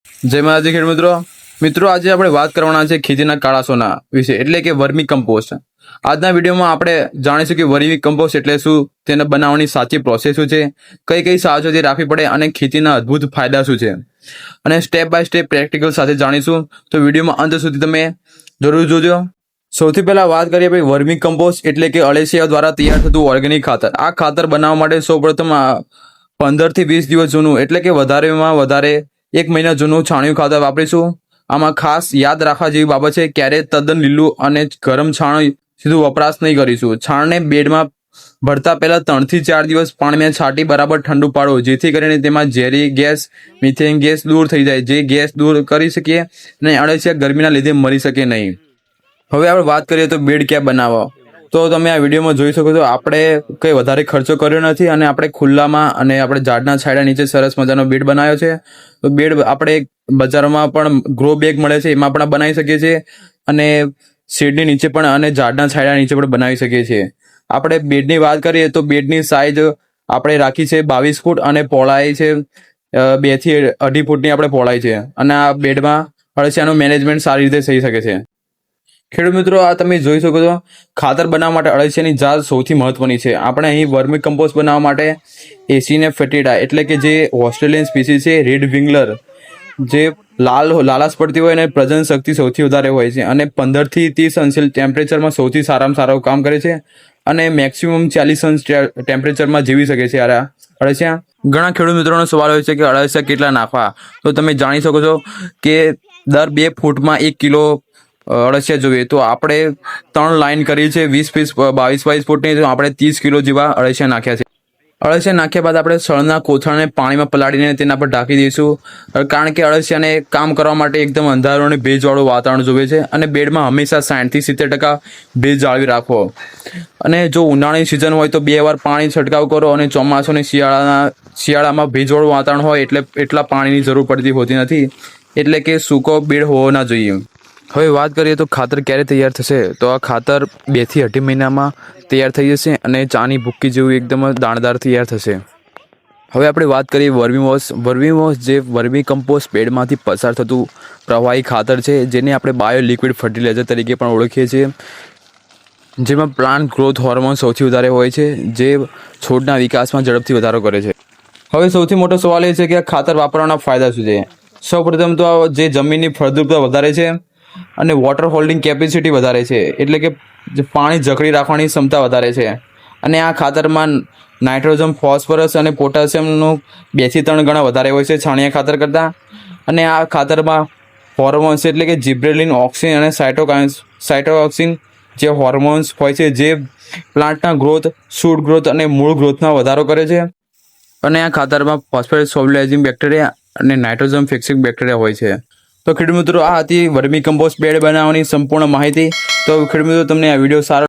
જય માતાજી ખેડૂત મિત્રો આજે આપણે વાત કરવાના છે ખેતીના કાળા સોના વિશે એટલે કે વર્મી કમ્પોસ્ટ। આજના વિડીયોમાં આપણે જાણીશું કે વર્મી કમ્પોસ્ટ એટલે શું, તેને બનાવવાની સાચી પ્રોસેસ શું છે, કઈ કઈ સાવચેતી રાખવી પડે અને ખેતીના અદ્ભુત ફાયદા શું છે અને સ્ટેપ બાય સ્ટેપ પ્રેક્ટિકલ સાથે જાણીશું। તો વિડીયોમાં અંત સુધી તમે જરૂર જોજો। સૌથી પહેલા વાત કરીએ ભાઈ વર્મી કમ્પોસ્ટ એટલે કે અળસિયા દ્વારા તૈયાર થતું ઓર્ગેનિક ખાતર। આ ખાતર બનાવવા માટે સૌપ્રથમ 15 થી 20 દિવસ જૂનું એટલે કે વધારેમાં વધારે 1 મહિના જૂનું છાણિયું ખાતર વાપરીશું। આમાં ખાસ યાદ રાખવા જેવી બાબત છે, ક્યારેય તદ્દન લીલું અને ગરમ છાણ સીધું વપરાશ નહીં કરીશું। છાણને બેડમાં ભરતા પહેલા 3 થી 4 દિવસ પાણીમાં છાંટી બરાબર ઠંડુ પાડો, જેથી કરીને તેમાં ઝેરી ગેસ મિથેન ગેસ દૂર થઈ જાય, જે ગેસ દૂર કરી શકીએ અને અળસિયા ગરમીના લીધે મરી શકે નહીં। હવે આપણે વાત કરીએ તો બેડ ક્યાં બનાવવા, તો તમે આ વિડીયોમાં જોઈ શકો છો આપણે કંઈ વધારે ખર્ચો કર્યો નથી અને આપણે ખુલ્લામાં અને આપણે ઝાડના છાંયડા નીચે સરસ મજાનો બેડ બનાવ્યો છે। તો બેડ આપણે બજારોમાં પણ ગ્રો બેગ મળે છે, એમાં પણ બનાવી શકીએ છીએ અને શેડની નીચે પણ અને ઝાડના છાંયડા નીચે પણ બનાવી શકીએ છીએ। આપણે બેડની વાત કરીએ તો બેડની સાઇઝ આપણે રાખી છે 22 ફૂટ અને પહોળાઈ છે 2 થી 2.5 ફૂટની આપણે પહોળાઈ છે અને આ બેડમાં અળસિયાનું મેનેજમેન્ટ સારી રીતે થઈ શકે છે। ખેડૂત મિત્રો, આ તમે જોઈ શકો છો ખાતર બનાવવા માટે અળસિયાની જાત સૌથી મહત્વની છે। આપણે અહીં વર્મી કમ્પોસ્ટ બનાવવા માટે એસીને ફેટિડા એટલે કે જે ઓસ્ટ્રેલિયન સ્પીસીસ છે રેડ વિંગલર, જે લાલાશ પડતી હોય અને પ્રજનન શક્તિ સૌથી વધારે હોય છે અને 15 થી 30 અંશ ટેમ્પરેચરમાં સૌથી સારામાં સારું કામ કરે છે અને મેક્સિમમ 40 અંશ ટેમ્પરેચરમાં જીવી શકે છે આ અળસિયા। ઘણા ખેડૂત મિત્રોનો સવાલ હોય છે કે અળસિયા કેટલા નાખવા, તો તમે જાણી શકો છો કે દર 2 ફૂટમાં 1 કિલો અળસિયા જોઈએ। તો આપણે 3 લાઈન કરી છે 22 ફૂટની, તો આપણે 30 કિલો જેવા અળસિયા નાખ્યા છે। અળસિયા નાખ્યા બાદ આપણે સળના કોથળાને પાણીમાં પલાળીને તેના પર ઢાંકી દઈશું, કારણ કે અળસિયાને કામ કરવા માટે એકદમ અંધારું અને ભેજવાળું વાતાવરણ જોઈએ છે અને બેડમાં હંમેશા 60 થી 70% ભેજ જાળવી રાખો। અને જો ઉનાળાની સિઝન હોય તો 2 વાર પાણી છંટકાવ કરો અને ચોમાસું અને શિયાળામાં ભેજવાળું વાતાવરણ હોય એટલે એટલા પાણીની જરૂર પડતી હોતી નથી, એટલે કે સૂકો બેડ હોવો ના જોઈએ। હવે વાત કરીએ તો ખાતર ક્યારે તૈયાર થશે, તો આ ખાતર 2 થી 2.5 મહિનામાં તૈયાર થઈ જશે અને ચાની ભૂક્કી જેવું એકદમ દાણદાર તૈયાર થશે। હવે આપણે વાત કરીએ વર્મી વોશ જે વર્મી કમ્પોસ્ટ બેડમાંથી પસાર થતું પ્રવાહી ખાતર છે, જેને આપણે બાયો લિક્વિડ ફર્ટિલાઇઝર તરીકે પણ ઓળખીએ છીએ, જેમાં પ્લાન્ટ ગ્રોથ હોર્મોન સૌથી વધારે હોય છે, જે છોડના વિકાસમાં ઝડપથી વધારો કરે છે। હવે સૌથી મોટો સવાલ એ છે કે આ ખાતર વાપરવાના ફાયદા શું છે। સૌપ્રથમ તો જે જમીનની ફળદ્રુપતા વધારે છે અને વોટર હોલ્ડિંગ કેપેસિટી વધારે છે, એટલે કે પાણી જકડી રાખવાની ક્ષમતા વધારે છે અને આ ખાતરમાં નાઇટ્રોજન, ફોસ્ફરસ અને પોટેશિયમનું 2 થી 3 ગણા વધારે હોય છે છાણિયા ખાતર કરતાં। અને આ ખાતરમાં હોર્મોન્સ એટલે કે જિબ્રેલિન, ઓક્સિન અને સાઇટોક્સિન જે હોર્મોન્સ હોય છે, જે પ્લાન્ટના ગ્રોથ, શૂટ ગ્રોથ અને મૂળ ગ્રોથમાં વધારો કરે છે। અને આ ખાતરમાં ફોસ્ફરસ સોલ્યુલાઇઝિંગ બેક્ટેરિયા અને નાઇટ્રોજન ફિક્સિંગ બેક્ટેરિયા હોય છે। તો ખેડૂત મિત્રો, આ હતી વર્મી કમ્પોસ્ટ બેડ બનાવવાની સંપૂર્ણ માહિતી। તો ખેડૂત મિત્રો, તમને આ વિડીયો સારો